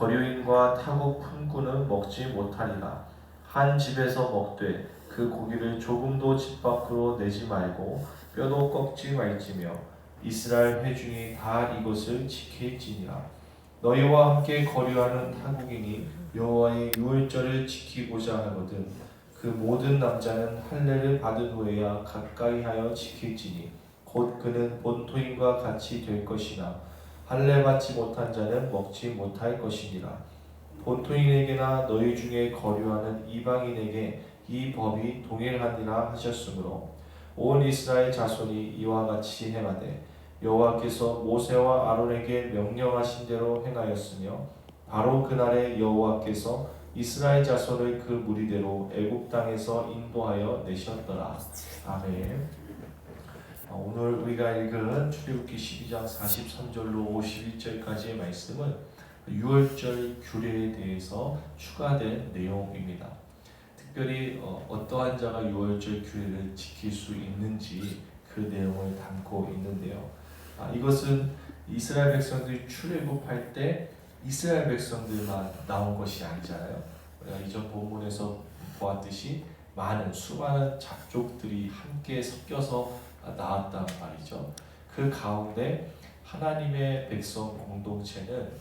거류인과 타국 품꾼은 먹지 못하리라. 한 집에서 먹되 그 고기를 조금도 집 밖으로 내지 말고 뼈도 꺾지 말지며 이스라엘 회중이 다 이것을 지킬지니라. 너희와 함께 거류하는 타국인이 여호와의 유월절을 지키고자 하거든 그 모든 남자는 할례를 받은 후에야 가까이하여 지킬지니 곧 그는 본토인과 같이 될 것이나 할례 받지 못한 자는 먹지 못할 것이니라. 본토인에게나 너희 중에 거류하는 이방인에게 이 법이 동일하니라 하셨으므로 온 이스라엘 자손이 이와 같이 행하되 여호와께서 모세와 아론에게 명령하신 대로 행하였으며 바로 그날에 여호와께서 이스라엘 자손을 그 무리대로 애굽 땅에서 인도하여 내셨더라. 아멘. 오늘 우리가 읽은 출애굽기 12장 43절로 51절까지의 말씀은 유월절 규례에 대해서 추가된 내용입니다. 특별히 어떠한 자가 유월절 규례를 지킬 수 있는지 그 내용을 담고 있는데요. 이것은 이스라엘 백성들이 출애굽할 때 이스라엘 백성들만 나온 것이 아니잖아요. 우리가 이전 본문에서 보았듯이 수많은 잡족들이 함께 섞여서 나왔단 말이죠. 그 가운데 하나님의 백성 공동체는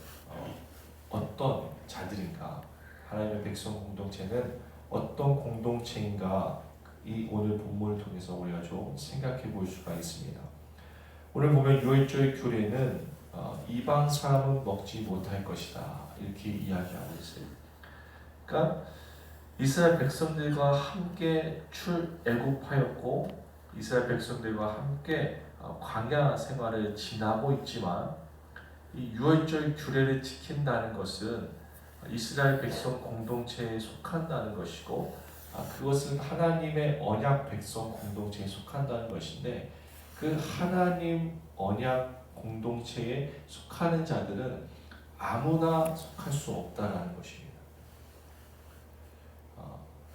어떤 자들인가? 하나님의 백성 공동체는 어떤 공동체인가? 이 오늘 본문을 통해서 우리가 좀 생각해 볼 수가 있습니다. 오늘 보면 유월절 규례는 이방 사람은 먹지 못할 것이다 이렇게 이야기하고 있어요. 그러니까 이스라엘 백성들과 함께 출애굽하였고 이스라엘 백성들과 함께 광야 생활을 지나고 있지만 이 유월절 규례를 지킨다는 것은 이스라엘 백성 공동체에 속한다는 것이고 그것은 하나님의 언약 백성 공동체에 속한다는 것인데 그 하나님 언약 공동체에 속하는 자들은 아무나 속할 수 없다라는 것입니다.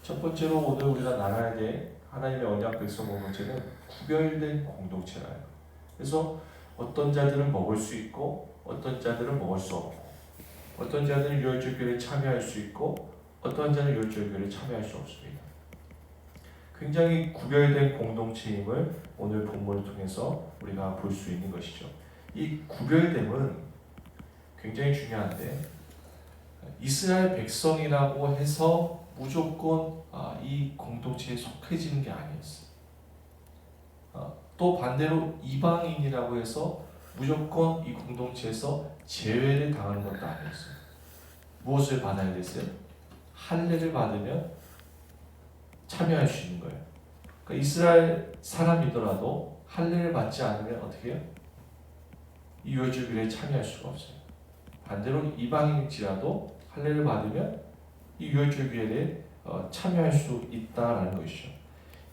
첫 번째로 오늘 우리가 나눠야 될 하나님의 언약 백성 공동체는 구별된 공동체라는 거예요. 그래서 어떤 자들은 먹을 수 있고 어떤 자들은 먹을 수 없고 어떤 자들은 유월절 규례에 참여할 수 있고 어떤 자는 유월절 규례에 참여할 수 없습니다. 굉장히 구별된 공동체임을 오늘 본문을 통해서 우리가 볼 수 있는 것이죠. 이 구별됨은 굉장히 중요한데 이스라엘 백성이라고 해서 무조건 이 공동체에 속해지는 게 아니었어요. 또 반대로 이방인이라고 해서 무조건 이 공동체에서 제외를 당하는 것도 아니었어요. 무엇을 받아야 됐어요? 할례를 받으면 참여할 수 있는 거예요. 그러니까 이스라엘 사람이더라도 할례를 받지 않으면 어떻게 해요? 이 유월절 규례에 참여할 수가 없어요. 반대로 이방인일지라도 할례를 받으면 이 유월절 규례에 참여할 수 있다라는 것이죠.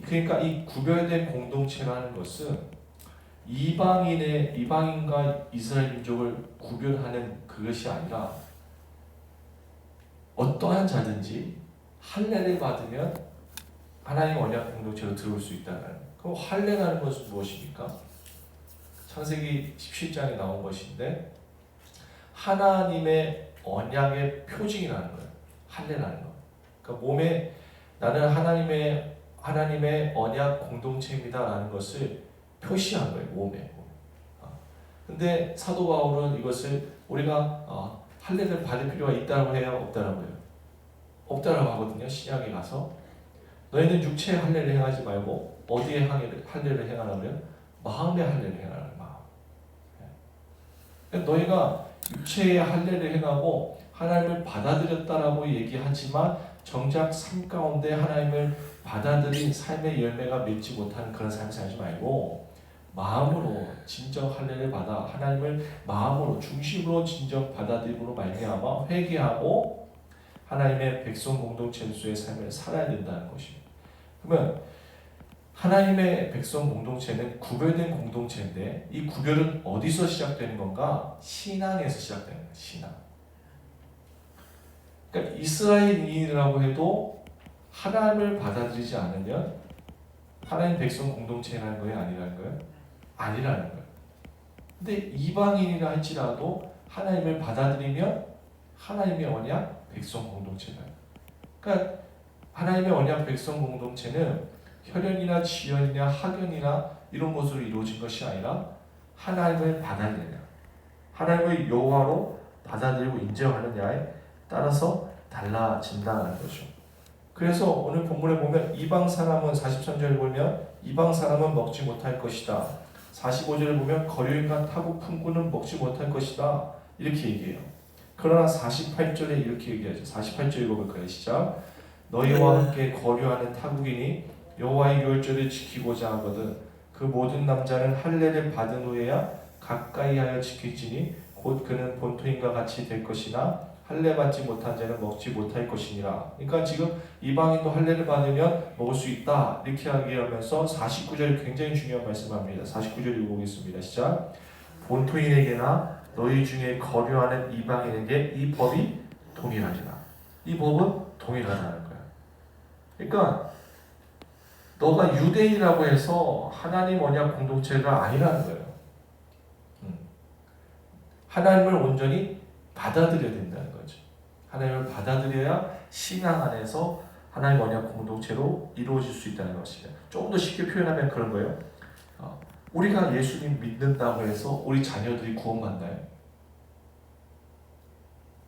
그러니까 이 구별된 공동체라는 것은 이방인과 이스라엘 민족을 구별하는 그것이 아니라 어떠한 자든지 할례를 받으면 하나님 언약 공동체로 들어올 수 있다는. 그럼 할례라는 것은 무엇입니까? 창세기 17장에 나온 것인데 하나님의 언약의 표징이라는 거예요. 할례라는 거. 그러니까 몸에 나는 하나님의 언약 공동체입니다라는 것을 표시한 거예요. 몸에. 근데 사도 바울은 이것을 우리가 할례를 받을 필요가 있다고 해요, 없다라고 해요? 없다라고 하거든요. 신약에 가서 너희는 육체의 할례를 행하지 말고 어디에 할례를 행하라면 마음의 할례를 행하라. 마음. 너희가 육체의 할례를 행하고 하나님을 받아들였다라고 얘기하지만 정작 삶 가운데 하나님을 받아들인 삶의 열매가 맺지 못하는 그런 삶을 살지 말고 마음으로 진정 할례를 받아 하나님을 마음으로 중심으로 진정 받아들임으로 말미암아 회개하고 하나님의 백성 공동체로서의 삶을 살아야 된다는 것입니다. 그러면 하나님의 백성 공동체는 구별된 공동체인데 이 구별은 어디서 시작되는 건가? 신앙에서 시작되는 거예요. 신앙. 그러니까 이스라엘인이라고 해도 하나님을 받아들이지 않으면 하나님 백성 공동체라는 거예요? 아니라는 거예요? 아니라는 거예요. 근데 이방인이라 할지라도 하나님을 받아들이면 하나님의 언약 백성 공동체다. 그러니까 하나님의 언약 백성 공동체는 혈연이나 지연이나 학연이나 이런 것으로 이루어진 것이 아니라 하나님을 받아들이냐, 하나님을 여호와로 받아들이고 인정하느냐에 따라서 달라진다는 거죠. 그래서 오늘 본문에 보면 이방 사람은 43절을 보면 이방 사람은 먹지 못할 것이다. 45절을 보면 거류인간 타고 품꾼은 먹지 못할 것이다. 이렇게 얘기해요. 그러나 48절에 이렇게 얘기하죠. 48절 읽어볼까요? 시작. 너희와 함께 거류하는 타국인이 여호와의 유월절을 지키고자 하거든 그 모든 남자는 할례를 받은 후에야 가까이하여 지킬지니 곧 그는 본토인과 같이 될 것이나 할례 받지 못한 자는 먹지 못할 것이니라. 그러니까 지금 이방인도 할례를 받으면 먹을 수 있다 이렇게 얘기하면서 49절 굉장히 중요한 말씀합니다. 49절 읽어보겠습니다. 시작. 본토인에게나 너희 중에 거류하는 이방인에게 이 법이 동일하리라. 이 법은 동일하다는 거야. 그러니까 너가 유대인이라고 해서 하나님 언약 공동체가 아니라는 거예요. 하나님을 온전히 받아들여야 된다는 거죠. 하나님을 받아들여야 신앙 안에서 하나님 언약 공동체로 이루어질 수 있다는 것입니다. 조금 더 쉽게 표현하면 그런 거예요. 우리가 예수님 믿는다고 해서 우리 자녀들이 구원받나요?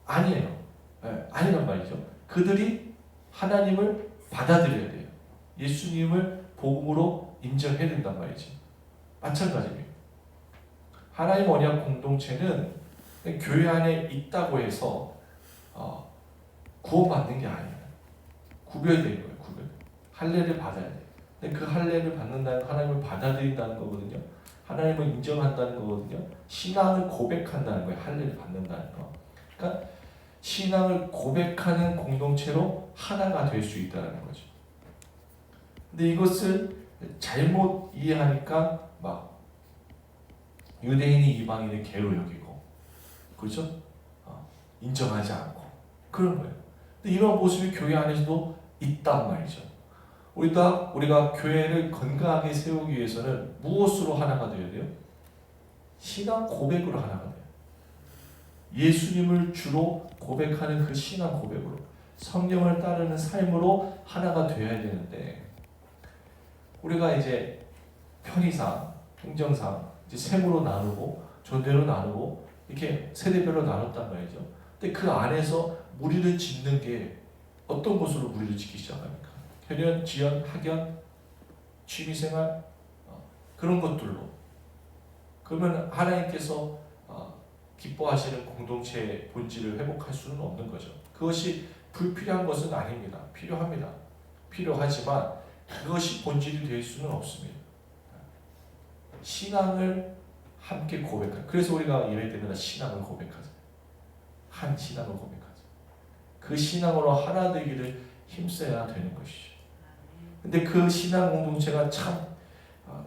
아니에요. 아니란 말이죠. 그들이 하나님을 받아들여야 돼요. 예수님을 복음으로 인정해야 된단 말이죠. 마찬가지입니다. 하나님 언약 공동체는 교회 안에 있다고 해서 구원받는 게 아니에요. 구별된 거예요. 구별. 할례를 받아야 돼요. 근데 그 할례를 받는다는 하나님을 받아들인다는 거거든요. 하나님을 인정한다는 거거든요. 신앙을 고백한다는 거예요. 할례를 받는다는 거. 그러니까 신앙을 고백하는 공동체로 하나가 될 수 있다는 거죠. 근데 이것을 잘못 이해하니까 막 유대인이 이방인을 개로 여기고, 그렇죠? 인정하지 않고 그런 거예요. 근데 이런 모습이 교회 안에서도 있단 말이죠. 우리가 교회를 건강하게 세우기 위해서는 무엇으로 하나가 되어야 돼요? 신앙 고백으로 하나가 돼요. 예수님을 주로 고백하는 그 신앙 고백으로, 성령을 따르는 삶으로 하나가 되어야 되는데, 우리가 이제 편의상, 행정상 이제 셈으로 나누고 존대로 나누고 이렇게 세대별로 나눴단 말이죠. 근데 그 안에서 무리를 짓는 게 어떤 것으로 무리를 짓기 시작합니까? 혈연, 지연, 학연, 취미생활 그런 것들로. 그러면 하나님께서 기뻐하시는 공동체의 본질을 회복할 수는 없는 거죠. 그것이 불필요한 것은 아닙니다. 필요합니다. 필요하지만 그것이 본질이 될 수는 없습니다. 신앙을 함께 고백하죠. 그래서 우리가 예배 때마다 신앙을 고백하죠. 한 신앙을 고백하죠. 그 신앙으로 하나 되기를 힘써야 되는 것이죠. 근데 그 신앙 공동체가 참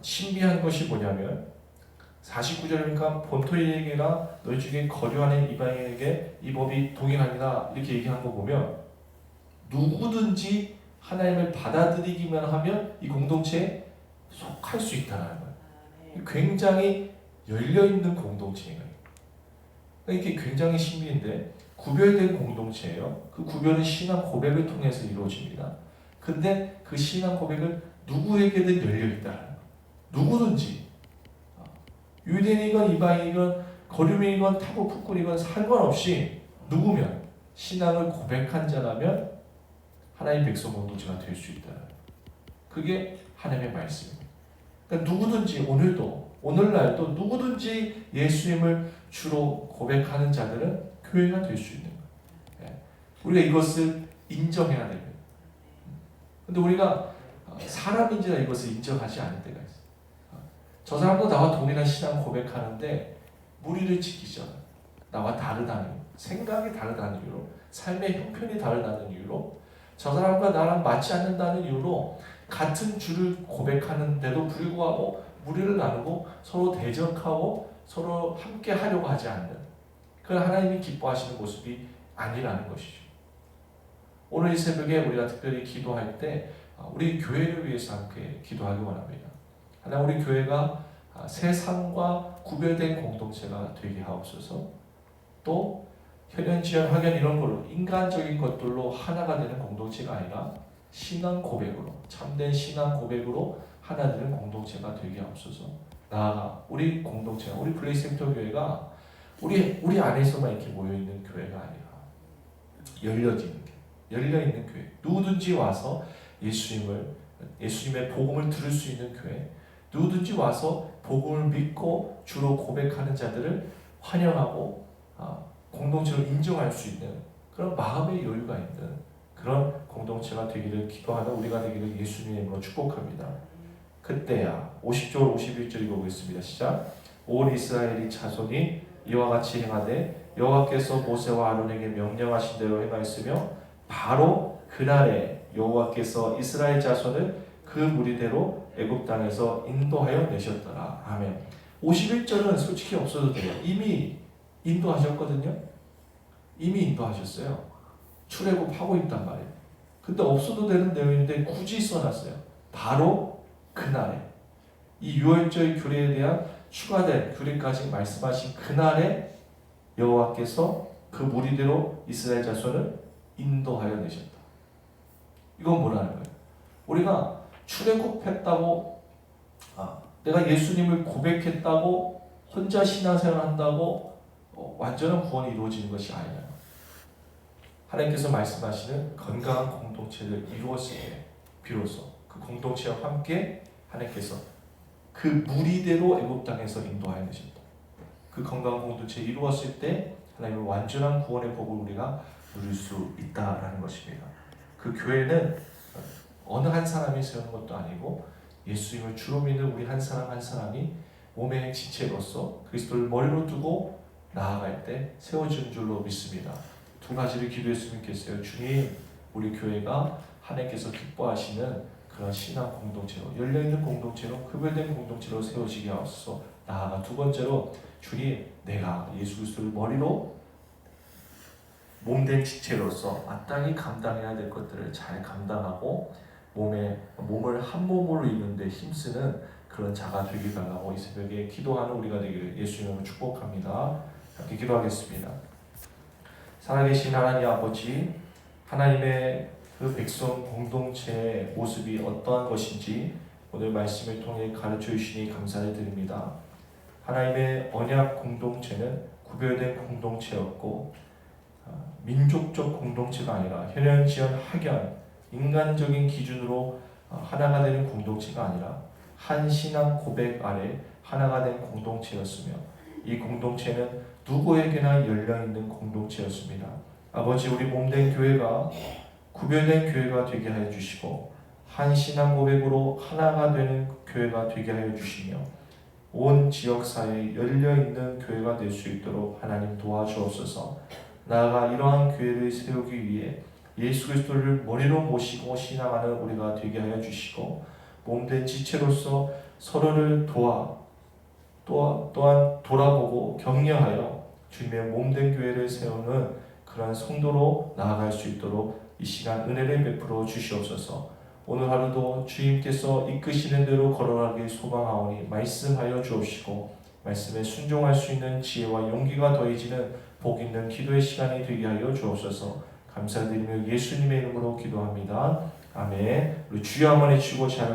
신비한 것이 뭐냐면 49절이니까 본토인에게나 너희 중에 거류하는 이방인에게 이 법이 동일하니라 이렇게 얘기한 거 보면 누구든지 하나님을 받아들이기만 하면 이 공동체에 속할 수 있다는 거예요. 굉장히 열려있는 공동체예요. 이게 굉장히 신비인데 구별된 공동체예요. 그 구별은 신앙 고백을 통해서 이루어집니다. 근데 그 신앙 고백은 누구에게든 열려있다는 거예요. 누구든지 유대인이건 이방인이건 거류민이건 타고 풋꾼이건 상관없이 누구면 신앙을 고백한 자라면 하나님 백성 공동체가 될 수 있다. 그게 하나님의 말씀입니다. 그러니까 누구든지 오늘날도 누구든지 예수님을 주로 고백하는 자들은 교회가 될 수 있는 거예요. 우리가 이것을 인정해야 됩니다. 근데 우리가 사람인지라 이것을 인정하지 않을 때가 있어요. 저 사람도 나와 동일한 신앙 고백하는데 무리를 지키죠. 나와 다르다는 생각이 다르다는 이유로, 삶의 형편이 다르다는 이유로, 저 사람과 나랑 맞지 않는다는 이유로 같은 주를 고백하는데도 불구하고 무리를 나누고 서로 대적하고 서로 함께 하려고 하지 않는 그런 하나님이 기뻐하시는 모습이 아니라는 것이죠. 오늘 이 새벽에 우리가 특별히 기도할 때 우리 교회를 위해서 함께 기도하기 원합니다. 하나님, 우리 교회가 세상과 구별된 공동체가 되게 하옵소서. 또 현현, 지연, 학연 이런 걸로 인간적인 것들로 하나가 되는 공동체가 아니라 신앙 고백으로, 참된 신앙 고백으로 하나 되는 공동체가 되게 앞서서 나아가 우리 공동체가, 우리 블레이스센터 교회가 우리 안에서만 이렇게 모여 있는 교회가 아니라 열려 있는 교회, 누구든지 와서 예수님의 복음을 들을 수 있는 교회, 누구든지 와서 복음을 믿고 주로 고백하는 자들을 환영하고 공동체로 인정할 수 있는 그런 마음의 여유가 있는 그런 공동체가 되기를 기도하는 우리가 되기를 예수님의 이름으로 축복합니다. 그때야 50절 51절 읽어보겠습니다. 시작. 온 이스라엘이 자손이 이와 같이 행하되 여호와께서 모세와 아론에게 명령하신 대로 행하였으며 바로 그날에 여호와께서 이스라엘 자손을 그 무리대로 애굽 땅에서 인도하여 내셨더라. 아멘. 51절은 솔직히 없어도 돼요. 이미 인도하셨거든요. 이미 인도하셨어요. 출애굽하고 있단 말이에요. 근데 없어도 되는 내용인데 굳이 써놨어요. 바로 그날에 이 유월절 규례에 대한 추가된 규례까지 말씀하신 그날에 여호와께서 그 무리대로 이스라엘 자손을 인도하여 내셨다. 이건 뭐라는 거예요? 우리가 출애굽했다고 내가 예수님을 고백했다고 혼자 신앙생활 한다고 완전한 구원이 이루어지는 것이 아니에요. 하나님께서 말씀하시는 건강한 공동체를 이루었을 때 비로소 그 공동체와 함께 하나님께서 그 무리대로 애굽 땅에서 인도하여 내셨다. 그 건강한 공동체를 이루었을 때 하나님의 완전한 구원의 복을 우리가 누릴 수 있다라는 것입니다. 그 교회는 어느 한 사람이 세우는 것도 아니고 예수님을 주로 믿는 우리 한 사람 한 사람이 몸의 지체로서 그리스도를 머리로 두고 나아갈 때 세워지는 줄로 믿습니다. 두 가지를 기도했으면 좋겠어요. 주님, 우리 교회가 하나님께서 기뻐하시는 그런 신앙 공동체로, 열려있는 공동체로, 구별된 공동체로 세워지게 하옵소서. 나아가 두 번째로 주님, 내가 예수 그리스도를 머리로 몸된 지체로서 마땅히 감당해야 될 것들을 잘 감당하고 몸을 한 몸으로 이루는데 힘쓰는 그런 자가 되길 바라고 이 새벽에 기도하는 우리가 되기를 예수님으로 축복합니다. 함께 기도하겠습니다. 살아계신 하나님 아버지, 하나님의 그 백성 공동체의 모습이 어떠한 것인지 오늘 말씀을 통해 가르쳐 주시니 감사를 드립니다. 하나님의 언약 공동체는 구별된 공동체였고 민족적 공동체가 아니라 현현, 지연, 학연, 인간적인 기준으로 하나가 되는 공동체가 아니라 한 신앙 고백 아래 하나가 된 공동체였으며 이 공동체는 누구에게나 열려있는 공동체였습니다. 아버지, 우리 몸된 교회가 구별된 교회가 되게 하여 주시고 한 신앙 고백으로 하나가 되는 교회가 되게 하여 주시며 온 지역사회에 열려있는 교회가 될 수 있도록 하나님 도와주옵소서. 나아가 이러한 교회를 세우기 위해 예수 그리스도를 머리로 모시고 신앙하는 우리가 되게 하여 주시고 몸된 지체로서 서로를 또한 돌아보고 격려하여 주님의 몸된 교회를 세우는 그러한 성도로 나아갈 수 있도록 이 시간 은혜를 베풀어 주시옵소서. 오늘 하루도 주님께서 이끄시는 대로 걸어가길 소망하오니 말씀하여 주옵시고 말씀에 순종할 수 있는 지혜와 용기가 더해지는 복 있는 기도의 시간이 되게 하여 주옵소서. 감사드리며 예수님의 이름으로 기도합니다. 아멘. 우리 주여 한번 해주시고 잘